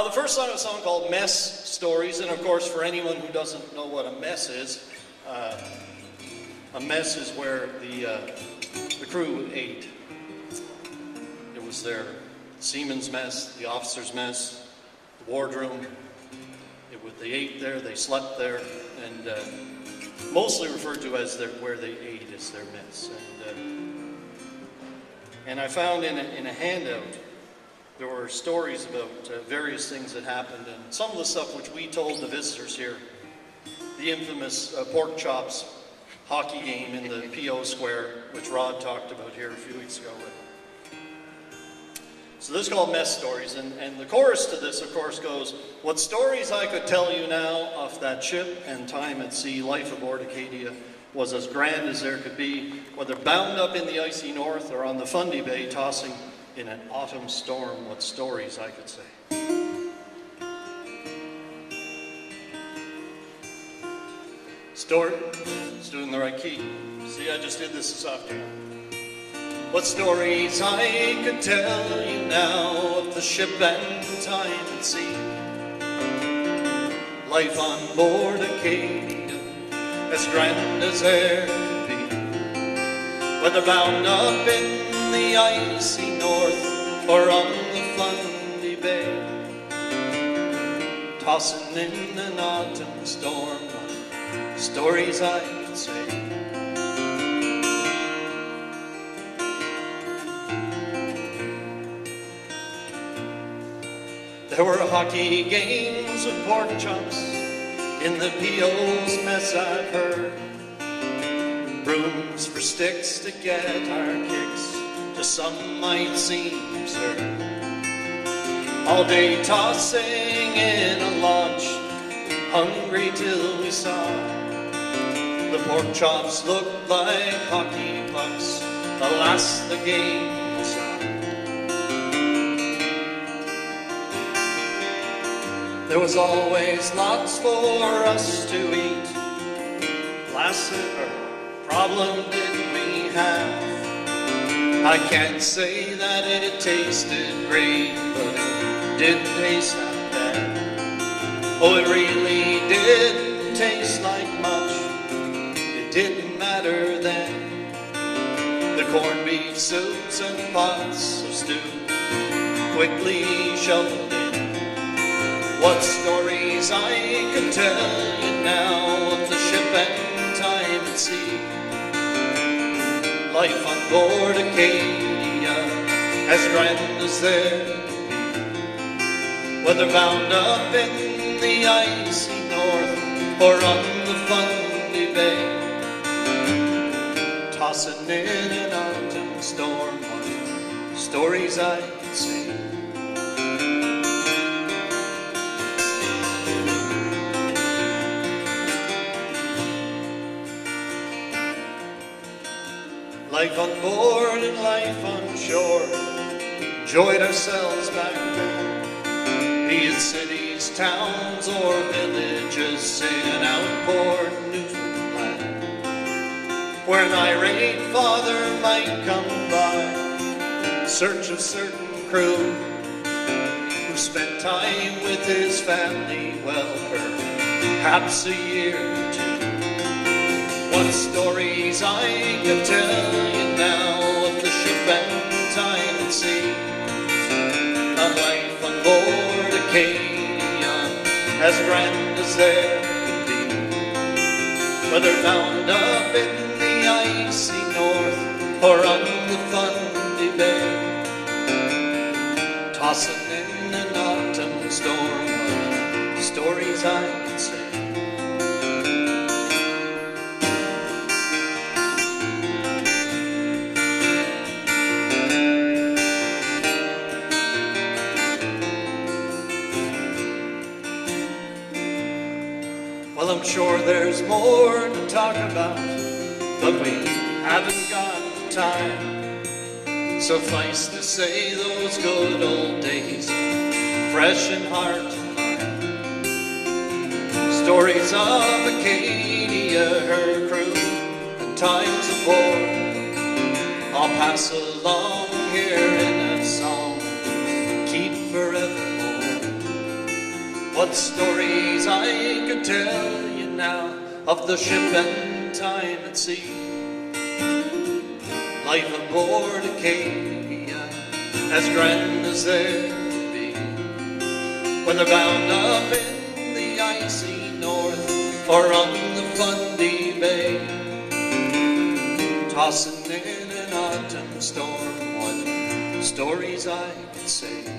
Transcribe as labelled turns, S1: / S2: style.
S1: The first song is a song called Mess Stories, and of course for anyone who doesn't know what a mess is, a mess is where the crew ate. It was their seaman's mess, the officer's mess, the wardroom. They ate there, they slept there, and mostly referred to as where they ate is their mess. And I found in a handout there were stories about various things that happened, and some of the stuff which we told the visitors here, the infamous pork chops hockey game in the P.O. Square, which Rod talked about here a few weeks ago. So this is called Mess Stories, and the chorus to this, of course, goes, "What stories I could tell you now off that ship and time at sea, life aboard Acadia was as grand as there could be, whether bound up in the icy north or on the Fundy Bay tossing in an autumn storm, what stories I could say." Story, it's doing the right key. See, I just did this afternoon. What stories I could tell you now of the ship and time at sea, life on board Acadia, as grand as there could be, whether bound up in the icy north or on the Fundy Bay, tossing in an autumn storm, stories I could say. There were hockey games with pork chops in the P.O.'s mess, I've heard. Brooms for sticks to get our kicks, to some might seem absurd. All day tossing in a launch, hungry till we saw the pork chops looked like hockey pucks. Alas, the game was on. There was always lots for us to eat. Problem didn't we have? I can't say that it tasted great, but it did taste not bad. Oh, it really didn't taste like much. It didn't matter then. The corned beef soups and pots of stew quickly shoveled in. What stories I could tell you now of the ship and time at sea, life on board Acadia, as grand as there could be, whether bound up in the icy north or on the Fundy Bay, tossing in an autumn storm, stories I could say. Life on board and life on shore, enjoyed ourselves back then. Be it cities, towns, or villages, sailing out Port Newfoundland, where an irate father might come by, in search of certain crew who spent time with his family, well, perhaps a year or two. What stories I could tell you now of the ship and time at sea, a life on board Acadia, as grand as there could be, whether bound up in the icy north or on the Fundy Bay, tossing in an autumn storm, stories I could say. Well, I'm sure there's more to talk about, but we haven't got time. Suffice to say, those good old days, fresh in heart and mind. Stories of Acadia, her crew, and times aboard, I'll pass along here in a song, keep forevermore. What stories I could tell you now of the ship and time at sea. Life aboard Acadia, as grand as there could be. Whether bound up in the icy north or on the Fundy Bay, tossing in an autumn storm, what stories I could say.